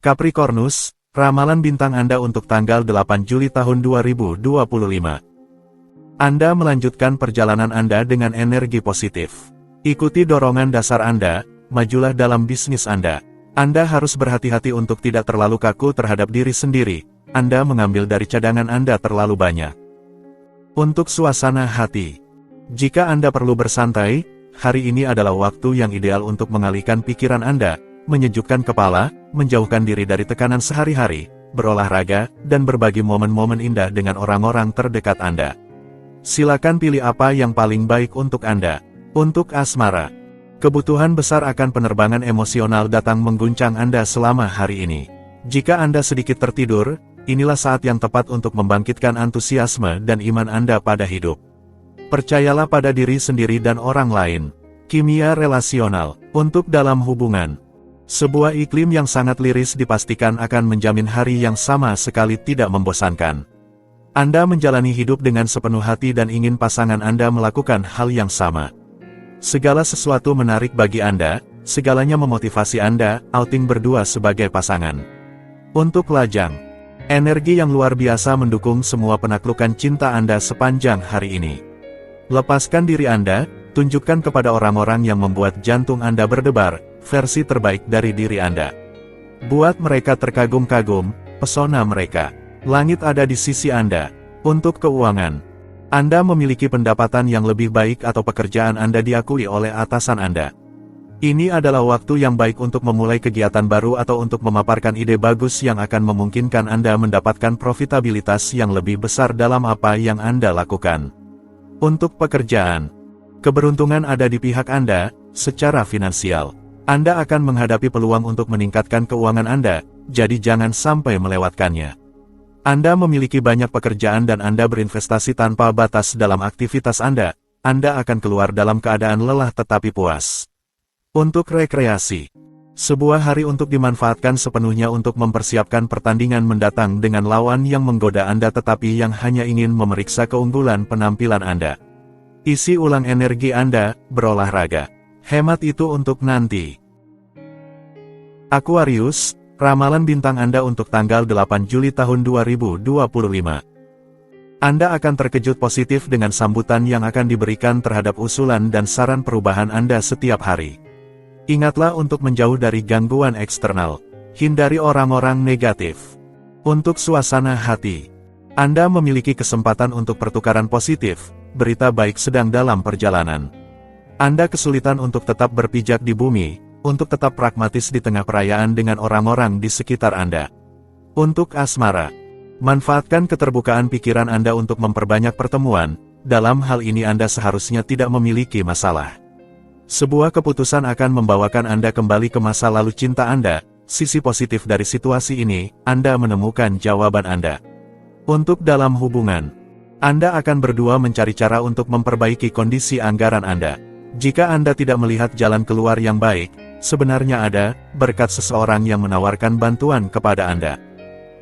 Capricornus, ramalan bintang Anda untuk tanggal 8 Juli tahun 2025. Anda melanjutkan perjalanan Anda dengan energi positif. Ikuti dorongan dasar Anda, majulah dalam bisnis Anda. Anda harus berhati-hati untuk tidak terlalu kaku terhadap diri sendiri. Anda mengambil dari cadangan Anda terlalu banyak. Untuk suasana hati. Jika Anda perlu bersantai, hari ini adalah waktu yang ideal untuk mengalihkan pikiran Anda, menyejukkan kepala, menjauhkan diri dari tekanan sehari-hari, berolahraga, dan berbagi momen-momen indah dengan orang-orang terdekat Anda. Silakan pilih apa yang paling baik untuk Anda. Untuk asmara, kebutuhan besar akan penerbangan emosional datang mengguncang Anda selama hari ini. Jika Anda sedikit tertidur, inilah saat yang tepat untuk membangkitkan antusiasme dan iman Anda pada hidup. Percayalah pada diri sendiri dan orang lain. Kimia relasional. Untuk dalam hubungan, sebuah iklim yang sangat liris dipastikan akan menjamin hari yang sama sekali tidak membosankan. Anda menjalani hidup dengan sepenuh hati dan ingin pasangan Anda melakukan hal yang sama. Segala sesuatu menarik bagi Anda, segalanya memotivasi Anda, outing berdua sebagai pasangan. Untuk lajang, energi yang luar biasa mendukung semua penaklukan cinta Anda sepanjang hari ini. Lepaskan diri Anda, tunjukkan kepada orang-orang yang membuat jantung Anda berdebar, versi terbaik dari diri Anda. Buat mereka terkagum-kagum, pesona mereka. Langit ada di sisi Anda. Untuk keuangan, Anda memiliki pendapatan yang lebih baik atau pekerjaan Anda diakui oleh atasan Anda. Ini adalah waktu yang baik untuk memulai kegiatan baru atau untuk memaparkan ide bagus yang akan memungkinkan Anda mendapatkan profitabilitas yang lebih besar dalam apa yang Anda lakukan. Untuk pekerjaan, keberuntungan ada di pihak Anda, secara finansial. Anda akan menghadapi peluang untuk meningkatkan keuangan Anda, jadi jangan sampai melewatkannya. Anda memiliki banyak pekerjaan dan Anda berinvestasi tanpa batas dalam aktivitas Anda akan keluar dalam keadaan lelah tetapi puas. Untuk rekreasi, sebuah hari untuk dimanfaatkan sepenuhnya untuk mempersiapkan pertandingan mendatang dengan lawan yang menggoda Anda tetapi yang hanya ingin memeriksa keunggulan penampilan Anda. Isi ulang energi Anda, berolahraga. Hemat itu untuk nanti. Aquarius, ramalan bintang Anda untuk tanggal 8 Juli tahun 2025. Anda akan terkejut positif dengan sambutan yang akan diberikan terhadap usulan dan saran perubahan Anda setiap hari. Ingatlah untuk menjauh dari gangguan eksternal. Hindari orang-orang negatif. Untuk suasana hati, Anda memiliki kesempatan untuk pertukaran positif. Berita baik sedang dalam perjalanan. Anda kesulitan untuk tetap berpijak di bumi, untuk tetap pragmatis di tengah perayaan dengan orang-orang di sekitar Anda. Untuk asmara, manfaatkan keterbukaan pikiran Anda untuk memperbanyak pertemuan. Dalam hal ini Anda seharusnya tidak memiliki masalah. Sebuah keputusan akan membawakan Anda kembali ke masa lalu cinta Anda. Sisi positif dari situasi ini, Anda menemukan jawaban Anda. Untuk dalam hubungan, Anda akan berdua mencari cara untuk memperbaiki kondisi anggaran Anda. Jika Anda tidak melihat jalan keluar yang baik, sebenarnya ada berkat seseorang yang menawarkan bantuan kepada Anda.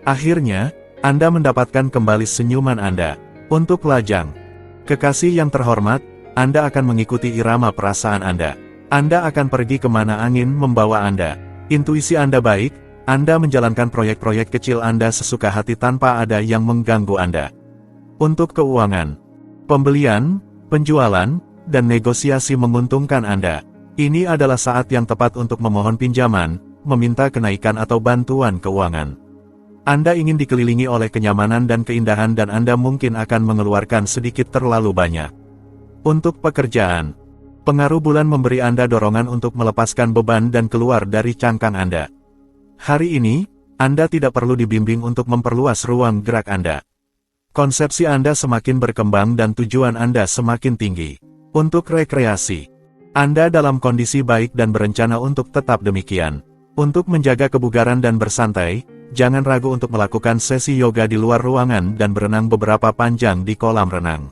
Akhirnya, Anda mendapatkan kembali senyuman Anda. Untuk lajang, kekasih yang terhormat, Anda akan mengikuti irama perasaan Anda. Anda akan pergi kemana angin membawa Anda. Intuisi Anda baik, Anda menjalankan proyek-proyek kecil Anda sesuka hati tanpa ada yang mengganggu Anda. Untuk keuangan, pembelian, penjualan, dan negosiasi menguntungkan Anda. Ini adalah saat yang tepat untuk memohon pinjaman, meminta kenaikan atau bantuan keuangan. Anda ingin dikelilingi oleh kenyamanan dan keindahan dan Anda mungkin akan mengeluarkan sedikit terlalu banyak. Untuk pekerjaan, pengaruh bulan memberi Anda dorongan untuk melepaskan beban dan keluar dari cangkang Anda. Hari ini, Anda tidak perlu dibimbing untuk memperluas ruang gerak Anda. Konsepsi Anda semakin berkembang dan tujuan Anda semakin tinggi. Untuk rekreasi, Anda dalam kondisi baik dan berencana untuk tetap demikian. Untuk menjaga kebugaran dan bersantai, jangan ragu untuk melakukan sesi yoga di luar ruangan dan berenang beberapa panjang di kolam renang.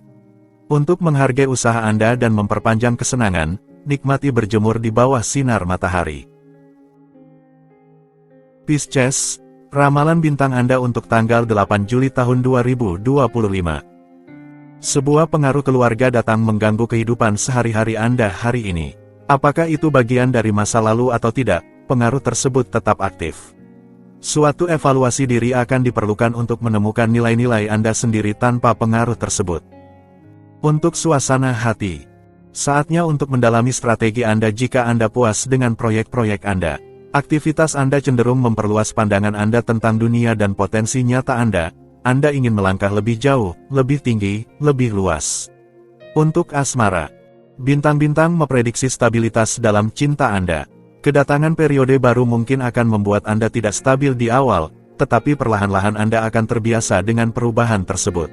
Untuk menghargai usaha Anda dan memperpanjang kesenangan, nikmati berjemur di bawah sinar matahari. Pisces, ramalan bintang Anda untuk tanggal 8 Juli tahun 2025. Sebuah pengaruh keluarga datang mengganggu kehidupan sehari-hari Anda hari ini. Apakah itu bagian dari masa lalu atau tidak, pengaruh tersebut tetap aktif. Suatu evaluasi diri akan diperlukan untuk menemukan nilai-nilai Anda sendiri tanpa pengaruh tersebut. Untuk suasana hati, saatnya untuk mendalami strategi Anda jika Anda puas dengan proyek-proyek Anda. Aktivitas Anda cenderung memperluas pandangan Anda tentang dunia dan potensi nyata Anda. Anda ingin melangkah lebih jauh, lebih tinggi, lebih luas. Untuk asmara, bintang-bintang memprediksi stabilitas dalam cinta Anda. Kedatangan periode baru mungkin akan membuat Anda tidak stabil di awal, tetapi perlahan-lahan Anda akan terbiasa dengan perubahan tersebut.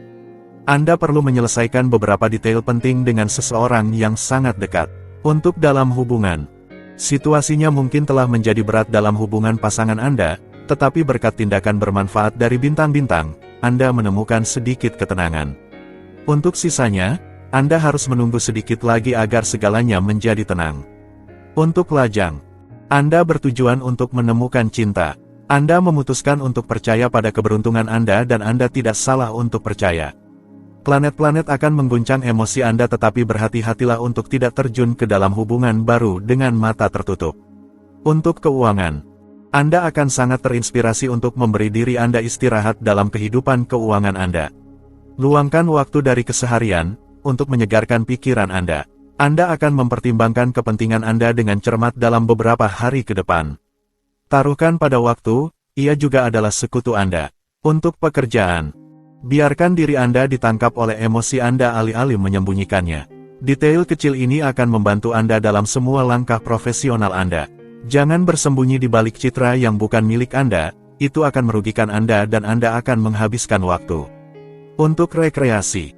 Anda perlu menyelesaikan beberapa detail penting dengan seseorang yang sangat dekat. Untuk dalam hubungan, situasinya mungkin telah menjadi berat dalam hubungan pasangan Anda, tetapi berkat tindakan bermanfaat dari bintang-bintang, Anda menemukan sedikit ketenangan. Untuk sisanya, Anda harus menunggu sedikit lagi agar segalanya menjadi tenang. Untuk lajang, Anda bertujuan untuk menemukan cinta. Anda memutuskan untuk percaya pada keberuntungan Anda dan Anda tidak salah untuk percaya. Planet-planet akan mengguncang emosi Anda tetapi berhati-hatilah untuk tidak terjun ke dalam hubungan baru dengan mata tertutup. Untuk keuangan, Anda akan sangat terinspirasi untuk memberi diri Anda istirahat dalam kehidupan keuangan Anda. Luangkan waktu dari keseharian untuk menyegarkan pikiran Anda. Anda akan mempertimbangkan kepentingan Anda dengan cermat dalam beberapa hari ke depan. Taruhkan pada waktu, ia juga adalah sekutu Anda. Untuk pekerjaan, biarkan diri Anda ditangkap oleh emosi Anda alih-alih menyembunyikannya. Detail kecil ini akan membantu Anda dalam semua langkah profesional Anda. Jangan bersembunyi di balik citra yang bukan milik Anda, itu akan merugikan Anda dan Anda akan menghabiskan waktu. Untuk rekreasi,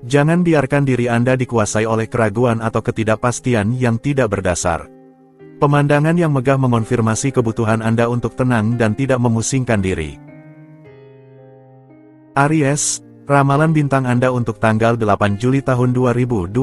jangan biarkan diri Anda dikuasai oleh keraguan atau ketidakpastian yang tidak berdasar. Pemandangan yang megah mengonfirmasi kebutuhan Anda untuk tenang dan tidak memusingkan diri. Aries, ramalan bintang Anda untuk tanggal 8 Juli tahun 2025.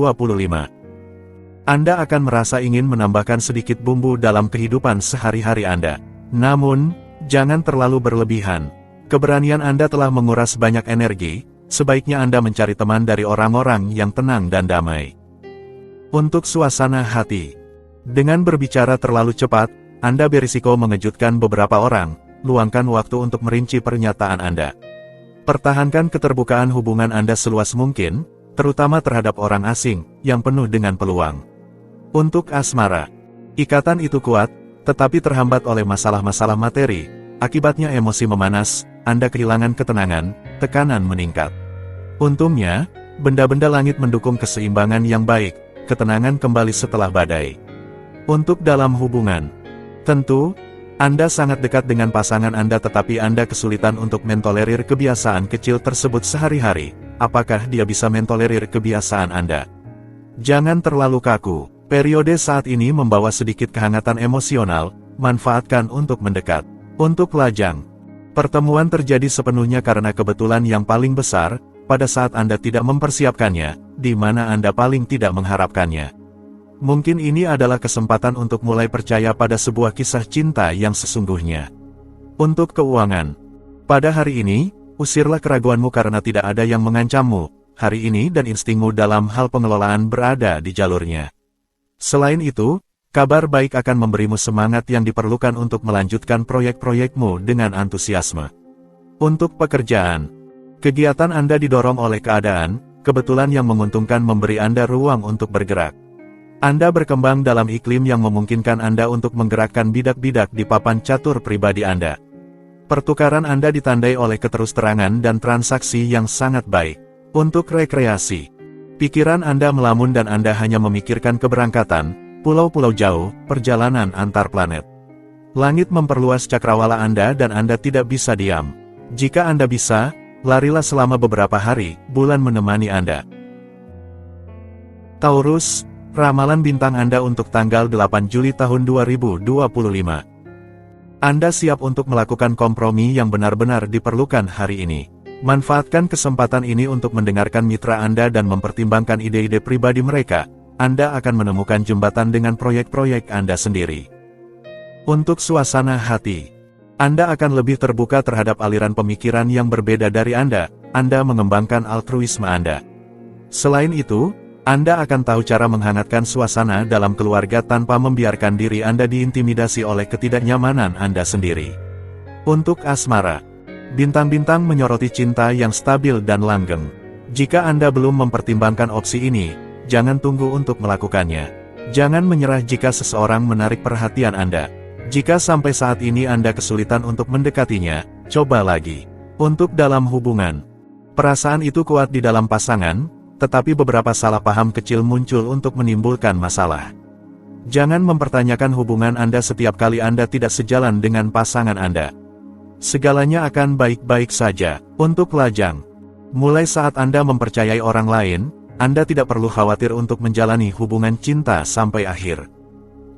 Anda akan merasa ingin menambahkan sedikit bumbu dalam kehidupan sehari-hari Anda. Namun, jangan terlalu berlebihan. Keberanian Anda telah menguras banyak energi, sebaiknya Anda mencari teman dari orang-orang yang tenang dan damai. Untuk suasana hati, dengan berbicara terlalu cepat, Anda berisiko mengejutkan beberapa orang. Luangkan waktu untuk merinci pernyataan Anda. Pertahankan keterbukaan hubungan Anda seluas mungkin, terutama terhadap orang asing, yang penuh dengan peluang. Untuk asmara, ikatan itu kuat, tetapi terhambat oleh masalah-masalah materi, akibatnya emosi memanas, Anda kehilangan ketenangan, tekanan meningkat. Untungnya, benda-benda langit mendukung keseimbangan yang baik, ketenangan kembali setelah badai. Untuk dalam hubungan, tentu, Anda sangat dekat dengan pasangan Anda tetapi Anda kesulitan untuk mentolerir kebiasaan kecil tersebut sehari-hari. Apakah dia bisa mentolerir kebiasaan Anda? Jangan terlalu kaku. Periode saat ini membawa sedikit kehangatan emosional, manfaatkan untuk mendekat. Untuk lajang, pertemuan terjadi sepenuhnya karena kebetulan yang paling besar, pada saat Anda tidak mempersiapkannya, di mana Anda paling tidak mengharapkannya. Mungkin ini adalah kesempatan untuk mulai percaya pada sebuah kisah cinta yang sesungguhnya. Untuk keuangan, pada hari ini, usirlah keraguanmu karena tidak ada yang mengancammu, hari ini dan instingmu dalam hal pengelolaan berada di jalurnya. Selain itu, kabar baik akan memberimu semangat yang diperlukan untuk melanjutkan proyek-proyekmu dengan antusiasme. Untuk pekerjaan, kegiatan Anda didorong oleh keadaan, kebetulan yang menguntungkan memberi Anda ruang untuk bergerak. Anda berkembang dalam iklim yang memungkinkan Anda untuk menggerakkan bidak-bidak di papan catur pribadi Anda. Pertukaran Anda ditandai oleh keterus-terangan dan transaksi yang sangat baik. Untuk rekreasi, pikiran Anda melamun dan Anda hanya memikirkan keberangkatan, pulau-pulau jauh, perjalanan antar planet. Langit memperluas cakrawala Anda dan Anda tidak bisa diam. Jika Anda bisa, larilah selama beberapa hari, bulan menemani Anda. Taurus, ramalan bintang Anda untuk tanggal 8 Juli tahun 2025. Anda siap untuk melakukan kompromi yang benar-benar diperlukan hari ini. Manfaatkan kesempatan ini untuk mendengarkan mitra Anda dan mempertimbangkan ide-ide pribadi mereka. Anda akan menemukan jembatan dengan proyek-proyek Anda sendiri. Untuk suasana hati, Anda akan lebih terbuka terhadap aliran pemikiran yang berbeda dari Anda mengembangkan altruisme Anda. Selain itu, Anda akan tahu cara menghangatkan suasana dalam keluarga tanpa membiarkan diri Anda diintimidasi oleh ketidaknyamanan Anda sendiri. Untuk asmara, bintang-bintang menyoroti cinta yang stabil dan langgeng. Jika Anda belum mempertimbangkan opsi ini, jangan tunggu untuk melakukannya. Jangan menyerah jika seseorang menarik perhatian Anda. Jika sampai saat ini Anda kesulitan untuk mendekatinya, coba lagi. Untuk dalam hubungan, perasaan itu kuat di dalam pasangan, tetapi beberapa salah paham kecil muncul untuk menimbulkan masalah. Jangan mempertanyakan hubungan Anda setiap kali Anda tidak sejalan dengan pasangan Anda. Segalanya akan baik-baik saja. Untuk lajang, mulai saat Anda mempercayai orang lain, Anda tidak perlu khawatir untuk menjalani hubungan cinta sampai akhir.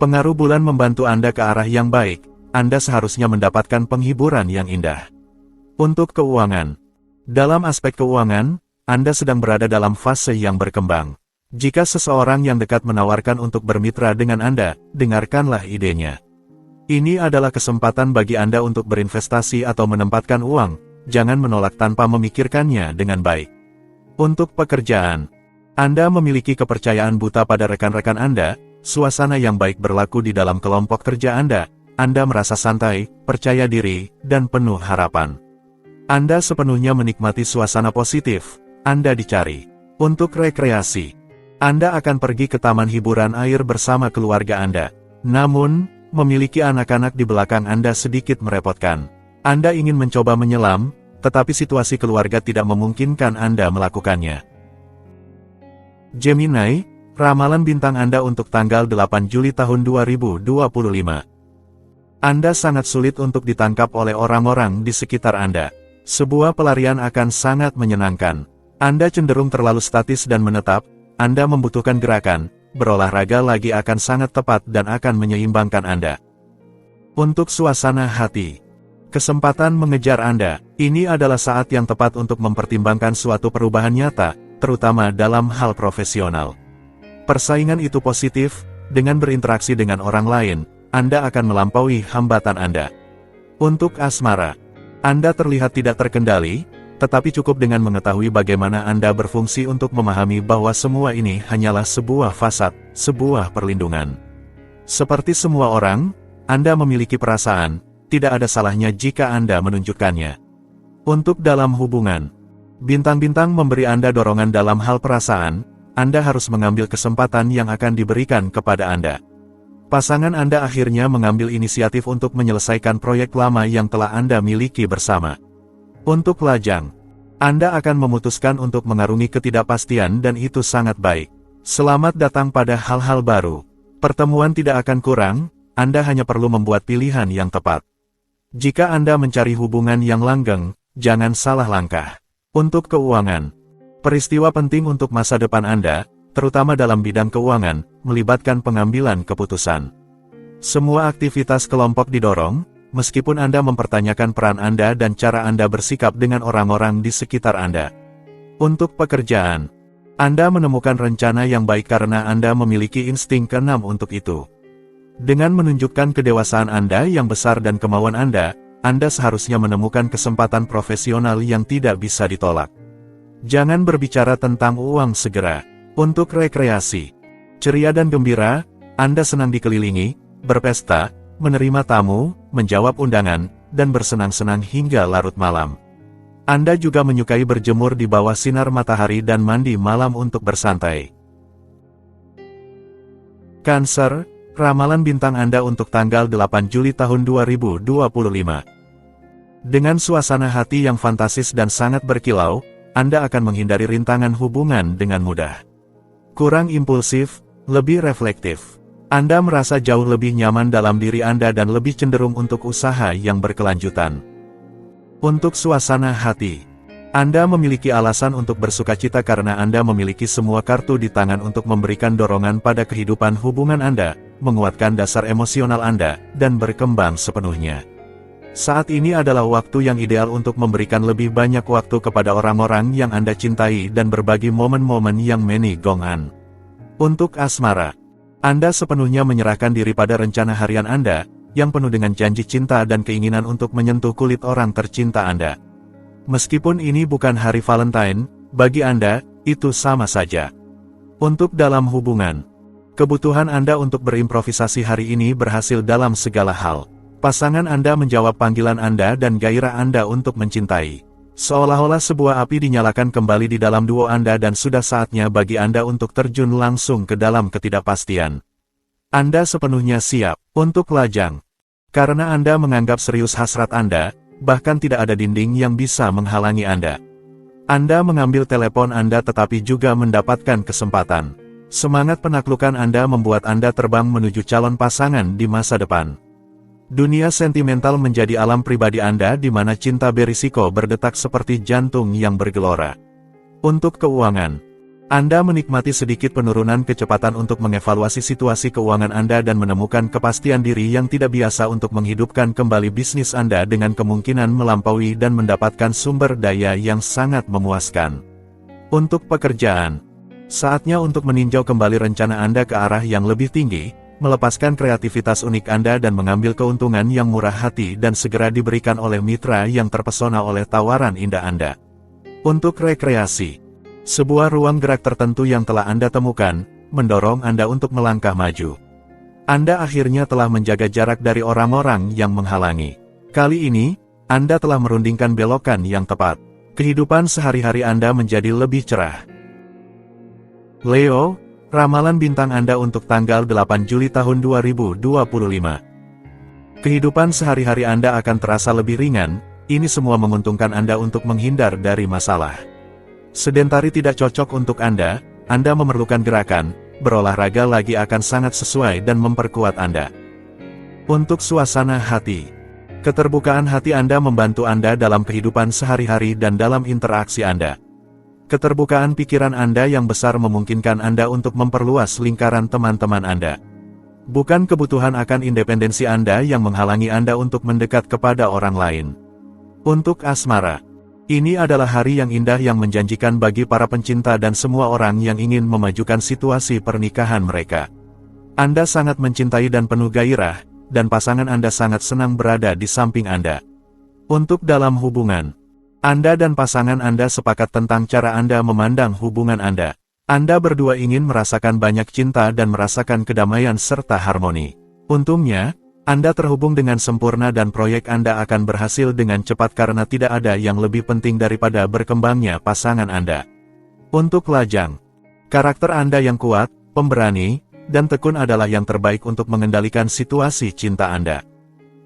Pengaruh bulan membantu Anda ke arah yang baik, Anda seharusnya mendapatkan penghiburan yang indah. Untuk keuangan, dalam aspek keuangan, Anda sedang berada dalam fase yang berkembang. Jika seseorang yang dekat menawarkan untuk bermitra dengan Anda, dengarkanlah idenya. Ini adalah kesempatan bagi Anda untuk berinvestasi atau menempatkan uang, jangan menolak tanpa memikirkannya dengan baik. Untuk pekerjaan, Anda memiliki kepercayaan buta pada rekan-rekan Anda, suasana yang baik berlaku di dalam kelompok kerja Anda merasa santai, percaya diri, dan penuh harapan. Anda sepenuhnya menikmati suasana positif, Anda dicari. Untuk rekreasi, Anda akan pergi ke taman hiburan air bersama keluarga Anda. Namun, memiliki anak-anak di belakang Anda sedikit merepotkan. Anda ingin mencoba menyelam, tetapi situasi keluarga tidak memungkinkan Anda melakukannya. Gemini, ramalan bintang Anda untuk tanggal 8 Juli tahun 2025. Anda sangat sulit untuk ditangkap oleh orang-orang di sekitar Anda. Sebuah pelarian akan sangat menyenangkan. Anda cenderung terlalu statis dan menetap, Anda membutuhkan gerakan. Berolahraga lagi akan sangat tepat dan akan menyeimbangkan Anda. Untuk suasana hati, kesempatan mengejar Anda, ini adalah saat yang tepat untuk mempertimbangkan suatu perubahan nyata, terutama dalam hal profesional. Persaingan itu positif, dengan berinteraksi dengan orang lain, Anda akan melampaui hambatan Anda. Untuk asmara, Anda terlihat tidak terkendali, tetapi cukup dengan mengetahui bagaimana Anda berfungsi untuk memahami bahwa semua ini hanyalah sebuah fasad, sebuah perlindungan. Seperti semua orang, Anda memiliki perasaan, tidak ada salahnya jika Anda menunjukkannya. Untuk dalam hubungan, bintang-bintang memberi Anda dorongan dalam hal perasaan, Anda harus mengambil kesempatan yang akan diberikan kepada Anda. Pasangan Anda akhirnya mengambil inisiatif untuk menyelesaikan proyek lama yang telah Anda miliki bersama. Untuk lajang, Anda akan memutuskan untuk mengarungi ketidakpastian dan itu sangat baik. Selamat datang pada hal-hal baru. Pertemuan tidak akan kurang, Anda hanya perlu membuat pilihan yang tepat. Jika Anda mencari hubungan yang langgeng, jangan salah langkah. Untuk keuangan, peristiwa penting untuk masa depan Anda, terutama dalam bidang keuangan, melibatkan pengambilan keputusan. Semua aktivitas kelompok didorong, meskipun Anda mempertanyakan peran Anda dan cara Anda bersikap dengan orang-orang di sekitar Anda. Untuk pekerjaan, Anda menemukan rencana yang baik karena Anda memiliki insting keenam untuk itu. Dengan menunjukkan kedewasaan Anda yang besar dan kemauan Anda seharusnya menemukan kesempatan profesional yang tidak bisa ditolak. Jangan berbicara tentang uang segera. Untuk rekreasi, ceria dan gembira, Anda senang dikelilingi, berpesta, menerima tamu, menjawab undangan, dan bersenang-senang hingga larut malam. Anda juga menyukai berjemur di bawah sinar matahari dan mandi malam untuk bersantai. Cancer, ramalan bintang Anda untuk tanggal 8 Juli tahun 2025. Dengan suasana hati yang fantasis dan sangat berkilau, Anda akan menghindari rintangan hubungan dengan mudah. Kurang impulsif, lebih reflektif. Anda merasa jauh lebih nyaman dalam diri Anda dan lebih cenderung untuk usaha yang berkelanjutan. Untuk suasana hati, Anda memiliki alasan untuk bersukacita karena Anda memiliki semua kartu di tangan untuk memberikan dorongan pada kehidupan hubungan Anda, menguatkan dasar emosional Anda, dan berkembang sepenuhnya. Saat ini adalah waktu yang ideal untuk memberikan lebih banyak waktu kepada orang-orang yang Anda cintai dan berbagi momen-momen yang menyenangkan. Untuk asmara, Anda sepenuhnya menyerahkan diri pada rencana harian Anda, yang penuh dengan janji cinta dan keinginan untuk menyentuh kulit orang tercinta Anda. Meskipun ini bukan hari Valentine, bagi Anda, itu sama saja. Untuk dalam hubungan, kebutuhan Anda untuk berimprovisasi hari ini berhasil dalam segala hal. Pasangan Anda menjawab panggilan Anda dan gairah Anda untuk mencintai. Seolah-olah sebuah api dinyalakan kembali di dalam duo Anda dan sudah saatnya bagi Anda untuk terjun langsung ke dalam ketidakpastian. Anda sepenuhnya siap untuk lajang. Karena Anda menganggap serius hasrat Anda, bahkan tidak ada dinding yang bisa menghalangi Anda. Anda mengambil telepon Anda tetapi juga mendapatkan kesempatan. Semangat penaklukan Anda membuat Anda terbang menuju calon pasangan di masa depan. Dunia sentimental menjadi alam pribadi Anda di mana cinta berisiko berdetak seperti jantung yang bergelora. Untuk keuangan, Anda menikmati sedikit penurunan kecepatan untuk mengevaluasi situasi keuangan Anda dan menemukan kepastian diri yang tidak biasa untuk menghidupkan kembali bisnis Anda dengan kemungkinan melampaui dan mendapatkan sumber daya yang sangat memuaskan. Untuk pekerjaan, saatnya untuk meninjau kembali rencana Anda ke arah yang lebih tinggi, melepaskan kreativitas unik Anda dan mengambil keuntungan yang murah hati dan segera diberikan oleh mitra yang terpesona oleh tawaran indah Anda. Untuk rekreasi, sebuah ruang gerak tertentu yang telah Anda temukan, mendorong Anda untuk melangkah maju. Anda akhirnya telah menjaga jarak dari orang-orang yang menghalangi. Kali ini, Anda telah merundingkan belokan yang tepat. Kehidupan sehari-hari Anda menjadi lebih cerah. Leo, ramalan bintang Anda untuk tanggal 8 Juli tahun 2025. Kehidupan sehari-hari Anda akan terasa lebih ringan, ini semua menguntungkan Anda untuk menghindar dari masalah. Sedentari tidak cocok untuk Anda memerlukan gerakan, berolahraga lagi akan sangat sesuai dan memperkuat Anda. Untuk suasana hati, keterbukaan hati Anda membantu Anda dalam kehidupan sehari-hari dan dalam interaksi Anda. Keterbukaan pikiran Anda yang besar memungkinkan Anda untuk memperluas lingkaran teman-teman Anda. Bukan kebutuhan akan independensi Anda yang menghalangi Anda untuk mendekat kepada orang lain. Untuk asmara, ini adalah hari yang indah yang menjanjikan bagi para pencinta dan semua orang yang ingin memajukan situasi pernikahan mereka. Anda sangat mencintai dan penuh gairah, dan pasangan Anda sangat senang berada di samping Anda. Untuk dalam hubungan, Anda dan pasangan Anda sepakat tentang cara Anda memandang hubungan Anda. Anda berdua ingin merasakan banyak cinta dan merasakan kedamaian serta harmoni. Untungnya, Anda terhubung dengan sempurna dan proyek Anda akan berhasil dengan cepat karena tidak ada yang lebih penting daripada berkembangnya pasangan Anda. Untuk lajang, karakter Anda yang kuat, pemberani, dan tekun adalah yang terbaik untuk mengendalikan situasi cinta Anda.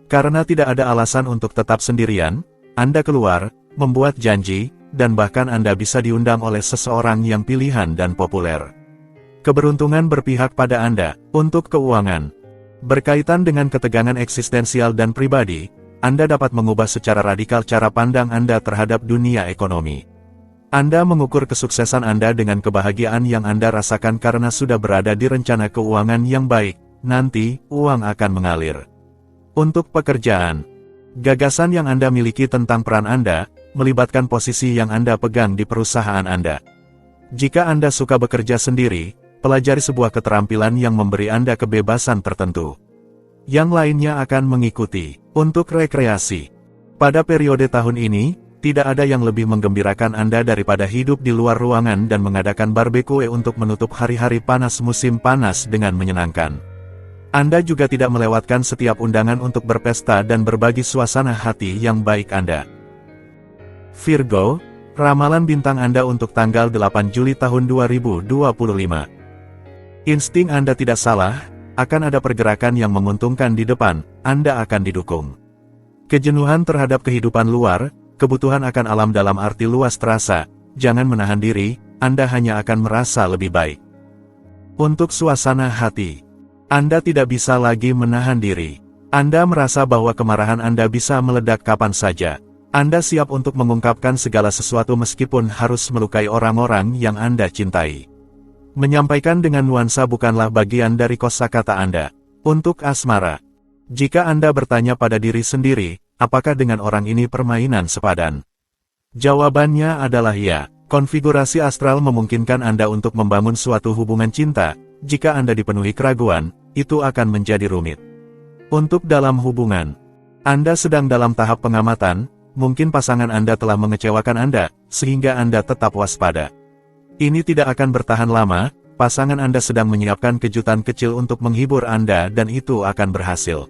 Karena tidak ada alasan untuk tetap sendirian, Anda keluar, membuat janji, dan bahkan Anda bisa diundang oleh seseorang yang pilihan dan populer. Keberuntungan berpihak pada Anda. Untuk keuangan, berkaitan dengan ketegangan eksistensial dan pribadi, Anda dapat mengubah secara radikal cara pandang Anda terhadap dunia ekonomi. Anda mengukur kesuksesan Anda dengan kebahagiaan yang Anda rasakan karena sudah berada di rencana keuangan yang baik, nanti, uang akan mengalir. Untuk pekerjaan, gagasan yang Anda miliki tentang peran Anda, melibatkan posisi yang Anda pegang di perusahaan Anda. Jika Anda suka bekerja sendiri, pelajari sebuah keterampilan yang memberi Anda kebebasan tertentu. Yang lainnya akan mengikuti. Untuk rekreasi, pada periode tahun ini, tidak ada yang lebih menggembirakan Anda daripada hidup di luar ruangan dan mengadakan barbecue untuk menutup hari-hari panas musim panas dengan menyenangkan. Anda juga tidak melewatkan setiap undangan untuk berpesta dan berbagi suasana hati yang baik Anda. Virgo, ramalan bintang Anda untuk tanggal 8 Juli tahun 2025. Insting Anda tidak salah, akan ada pergerakan yang menguntungkan di depan, Anda akan didukung. Kejenuhan terhadap kehidupan luar, kebutuhan akan alam dalam arti luas terasa, jangan menahan diri, Anda hanya akan merasa lebih baik. Untuk suasana hati, Anda tidak bisa lagi menahan diri. Anda merasa bahwa kemarahan Anda bisa meledak kapan saja. Anda siap untuk mengungkapkan segala sesuatu meskipun harus melukai orang-orang yang Anda cintai. Menyampaikan dengan nuansa bukanlah bagian dari kosakata Anda. Untuk asmara, jika Anda bertanya pada diri sendiri, apakah dengan orang ini permainan sepadan? Jawabannya adalah ya. Konfigurasi astral memungkinkan Anda untuk membangun suatu hubungan cinta. Jika Anda dipenuhi keraguan, itu akan menjadi rumit. Untuk dalam hubungan, Anda sedang dalam tahap pengamatan. Mungkin pasangan Anda telah mengecewakan Anda, sehingga Anda tetap waspada. Ini tidak akan bertahan lama, pasangan Anda sedang menyiapkan kejutan kecil untuk menghibur Anda dan itu akan berhasil.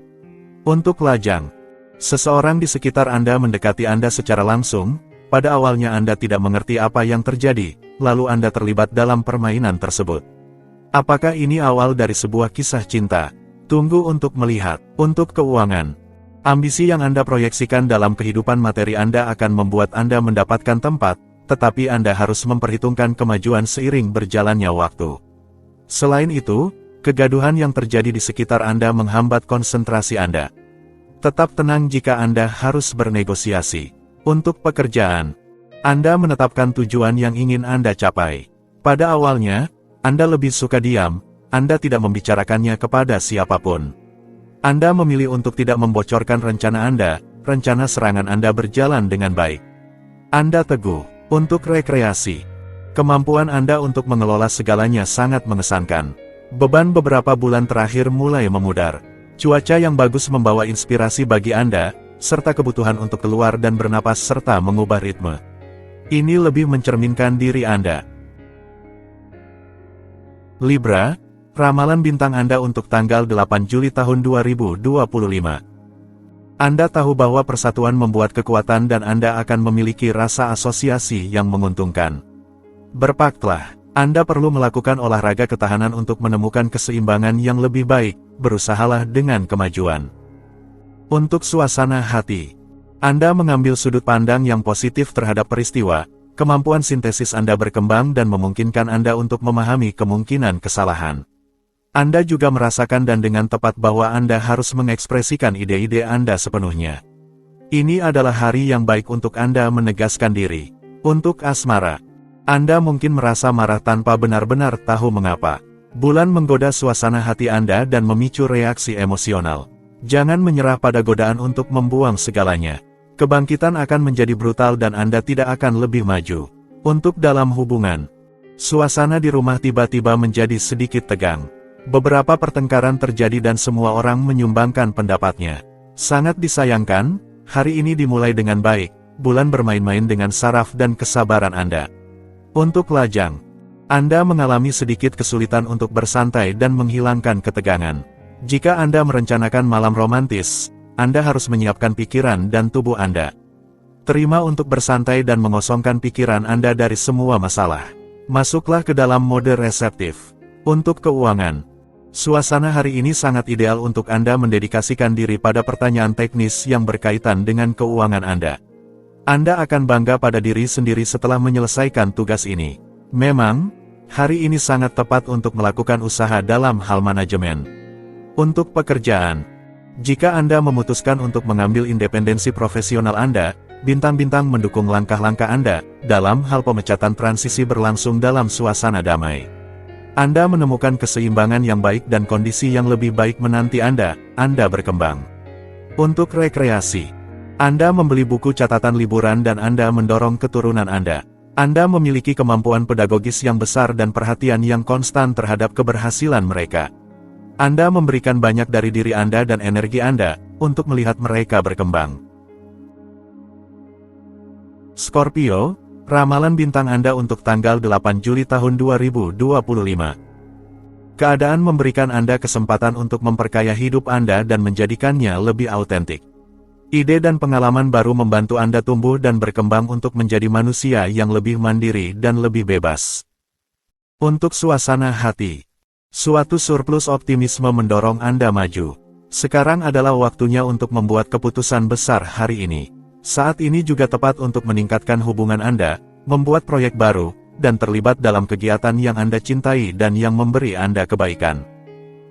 Untuk lajang, seseorang di sekitar Anda mendekati Anda secara langsung. Pada awalnya Anda tidak mengerti apa yang terjadi, lalu Anda terlibat dalam permainan tersebut. Apakah ini awal dari sebuah kisah cinta? Tunggu untuk melihat. Untuk keuangan, ambisi yang Anda proyeksikan dalam kehidupan materi Anda akan membuat Anda mendapatkan tempat, tetapi Anda harus memperhitungkan kemajuan seiring berjalannya waktu. Selain itu, kegaduhan yang terjadi di sekitar Anda menghambat konsentrasi Anda. Tetap tenang jika Anda harus bernegosiasi. Untuk pekerjaan, Anda menetapkan tujuan yang ingin Anda capai. Pada awalnya, Anda lebih suka diam, Anda tidak membicarakannya kepada siapapun. Anda memilih untuk tidak membocorkan rencana Anda, rencana serangan Anda berjalan dengan baik. Anda teguh. Untuk rekreasi, kemampuan Anda untuk mengelola segalanya sangat mengesankan. Beban beberapa bulan terakhir mulai memudar. Cuaca yang bagus membawa inspirasi bagi Anda, serta kebutuhan untuk keluar dan bernapas serta mengubah ritme. Ini lebih mencerminkan diri Anda. Libra, ramalan bintang Anda untuk tanggal 8 Juli tahun 2025. Anda tahu bahwa persatuan membuat kekuatan dan Anda akan memiliki rasa asosiasi yang menguntungkan. Berpaktlah, Anda perlu melakukan olahraga ketahanan untuk menemukan keseimbangan yang lebih baik, berusahalah dengan kemajuan. Untuk suasana hati, Anda mengambil sudut pandang yang positif terhadap peristiwa, kemampuan sintesis Anda berkembang dan memungkinkan Anda untuk memahami kemungkinan kesalahan. Anda juga merasakan dan dengan tepat bahwa Anda harus mengekspresikan ide-ide Anda sepenuhnya. Ini adalah hari yang baik untuk Anda menegaskan diri. Untuk asmara, Anda mungkin merasa marah tanpa benar-benar tahu mengapa. Bulan menggoda suasana hati Anda dan memicu reaksi emosional. Jangan menyerah pada godaan untuk membuang segalanya. Kebangkitan akan menjadi brutal dan Anda tidak akan lebih maju. Untuk dalam hubungan, suasana di rumah tiba-tiba menjadi sedikit tegang. Beberapa pertengkaran terjadi dan semua orang menyumbangkan pendapatnya. Sangat disayangkan, hari ini dimulai dengan baik, bulan bermain-main dengan saraf dan kesabaran Anda. Untuk lajang, Anda mengalami sedikit kesulitan untuk bersantai dan menghilangkan ketegangan. Jika Anda merencanakan malam romantis, Anda harus menyiapkan pikiran dan tubuh Anda. Terima untuk bersantai dan mengosongkan pikiran Anda dari semua masalah. Masuklah ke dalam mode reseptif. Untuk keuangan, suasana hari ini sangat ideal untuk Anda mendedikasikan diri pada pertanyaan teknis yang berkaitan dengan keuangan Anda. Anda akan bangga pada diri sendiri setelah menyelesaikan tugas ini. Memang, hari ini sangat tepat untuk melakukan usaha dalam hal manajemen. Untuk pekerjaan, jika Anda memutuskan untuk mengambil independensi profesional Anda, bintang-bintang mendukung langkah-langkah Anda dalam hal pemecatan transisi berlangsung dalam suasana damai. Anda menemukan keseimbangan yang baik dan kondisi yang lebih baik menanti Anda berkembang. Untuk rekreasi, Anda membeli buku catatan liburan dan Anda mendorong keturunan Anda. Anda memiliki kemampuan pedagogis yang besar dan perhatian yang konstan terhadap keberhasilan mereka. Anda memberikan banyak dari diri Anda dan energi Anda untuk melihat mereka berkembang. Scorpio, ramalan bintang Anda untuk tanggal 8 Juli tahun 2025. Keadaan memberikan Anda kesempatan untuk memperkaya hidup Anda dan menjadikannya lebih autentik. Ide dan pengalaman baru membantu Anda tumbuh dan berkembang untuk menjadi manusia yang lebih mandiri dan lebih bebas. Untuk suasana hati, suatu surplus optimisme mendorong Anda maju. Sekarang adalah waktunya untuk membuat keputusan besar hari ini. Saat ini juga tepat untuk meningkatkan hubungan Anda, membuat proyek baru, dan terlibat dalam kegiatan yang Anda cintai dan yang memberi Anda kebaikan.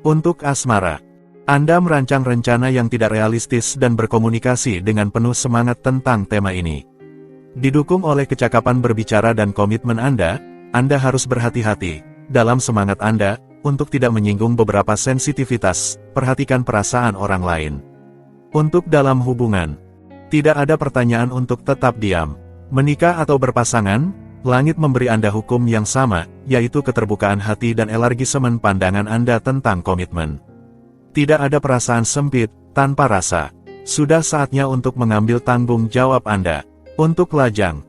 Untuk asmara, Anda merancang rencana yang tidak realistis dan berkomunikasi dengan penuh semangat tentang tema ini. Didukung oleh kecakapan berbicara dan komitmen Anda harus berhati-hati dalam semangat Anda untuk tidak menyinggung beberapa sensitivitas, perhatikan perasaan orang lain. Untuk dalam hubungan, tidak ada pertanyaan untuk tetap diam. Menikah atau berpasangan, langit memberi Anda hukum yang sama, yaitu keterbukaan hati dan elargismen pandangan Anda tentang komitmen. Tidak ada perasaan sempit, tanpa rasa. Sudah saatnya untuk mengambil tanggung jawab Anda. Untuk lajang,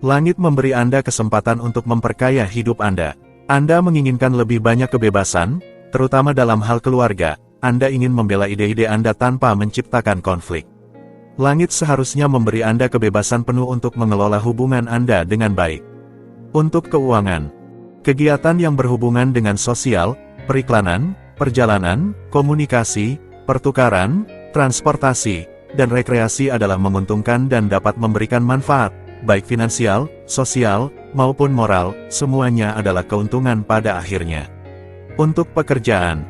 langit memberi Anda kesempatan untuk memperkaya hidup Anda. Anda menginginkan lebih banyak kebebasan, terutama dalam hal keluarga, Anda ingin membela ide-ide Anda tanpa menciptakan konflik. Langit seharusnya memberi Anda kebebasan penuh untuk mengelola hubungan Anda dengan baik. Untuk keuangan, kegiatan yang berhubungan dengan sosial, periklanan, perjalanan, komunikasi, pertukaran, transportasi, dan rekreasi adalah menguntungkan dan dapat memberikan manfaat, baik finansial, sosial, maupun moral, semuanya adalah keuntungan pada akhirnya. Untuk pekerjaan,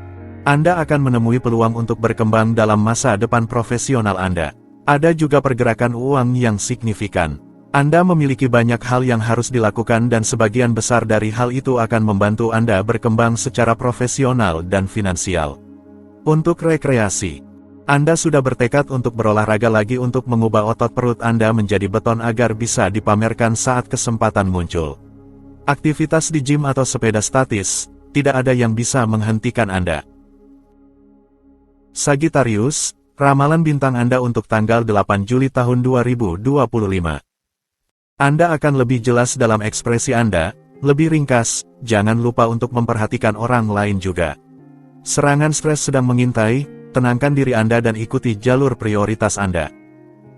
Anda akan menemui peluang untuk berkembang dalam masa depan profesional Anda. Ada juga pergerakan uang yang signifikan. Anda memiliki banyak hal yang harus dilakukan dan sebagian besar dari hal itu akan membantu Anda berkembang secara profesional dan finansial. Untuk rekreasi, Anda sudah bertekad untuk berolahraga lagi untuk mengubah otot perut Anda menjadi beton agar bisa dipamerkan saat kesempatan muncul. Aktivitas di gym atau sepeda statis, tidak ada yang bisa menghentikan Anda. Sagittarius, ramalan bintang Anda untuk tanggal 8 Juli tahun 2025. Anda akan lebih jelas dalam ekspresi Anda, lebih ringkas, jangan lupa untuk memperhatikan orang lain juga. Serangan stres sedang mengintai, tenangkan diri Anda dan ikuti jalur prioritas Anda.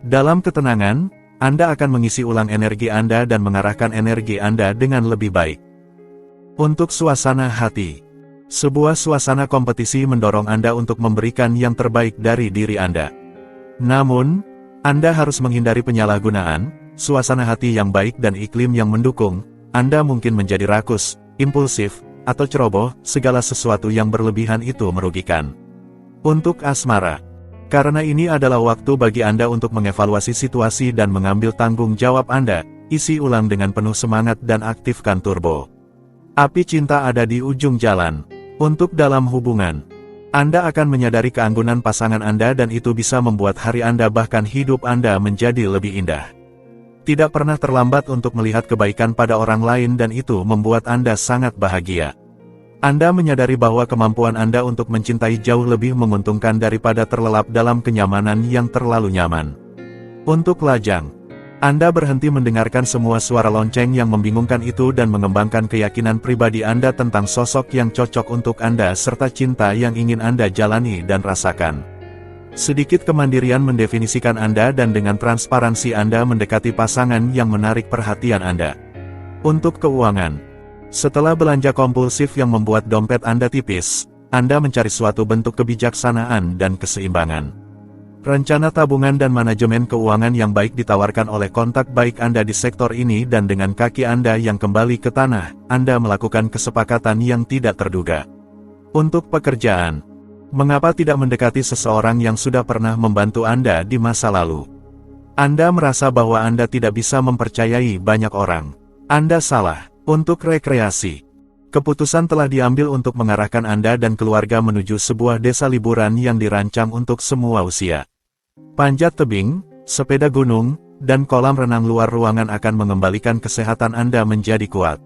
Dalam ketenangan, Anda akan mengisi ulang energi Anda dan mengarahkan energi Anda dengan lebih baik. Untuk suasana hati, sebuah suasana kompetisi mendorong Anda untuk memberikan yang terbaik dari diri Anda. Namun, Anda harus menghindari penyalahgunaan. Suasana hati yang baik dan iklim yang mendukung, Anda mungkin menjadi rakus, impulsif, atau ceroboh, segala sesuatu yang berlebihan itu merugikan. Untuk asmara, karena ini adalah waktu bagi Anda untuk mengevaluasi situasi dan mengambil tanggung jawab Anda, isi ulang dengan penuh semangat dan aktifkan turbo. Api cinta ada di ujung jalan. Untuk dalam hubungan, Anda akan menyadari keanggunan pasangan Anda dan itu bisa membuat hari Anda bahkan hidup Anda menjadi lebih indah. Tidak pernah terlambat untuk melihat kebaikan pada orang lain dan itu membuat Anda sangat bahagia. Anda menyadari bahwa kemampuan Anda untuk mencintai jauh lebih menguntungkan daripada terlelap dalam kenyamanan yang terlalu nyaman. Untuk lajang, Anda berhenti mendengarkan semua suara lonceng yang membingungkan itu dan mengembangkan keyakinan pribadi Anda tentang sosok yang cocok untuk Anda serta cinta yang ingin Anda jalani dan rasakan. Sedikit kemandirian mendefinisikan Anda dan dengan transparansi Anda mendekati pasangan yang menarik perhatian Anda. Untuk keuangan, setelah belanja kompulsif yang membuat dompet Anda tipis, Anda mencari suatu bentuk kebijaksanaan dan keseimbangan. Rencana tabungan dan manajemen keuangan yang baik ditawarkan oleh kontak baik Anda di sektor ini dan dengan kaki Anda yang kembali ke tanah, Anda melakukan kesepakatan yang tidak terduga. Untuk pekerjaan, mengapa tidak mendekati seseorang yang sudah pernah membantu Anda di masa lalu? Anda merasa bahwa Anda tidak bisa mempercayai banyak orang. Anda salah. Untuk rekreasi, keputusan telah diambil untuk mengarahkan Anda dan keluarga menuju sebuah desa liburan yang dirancang untuk semua usia. Panjat tebing, sepeda gunung, dan kolam renang luar ruangan akan mengembalikan kesehatan Anda menjadi kuat.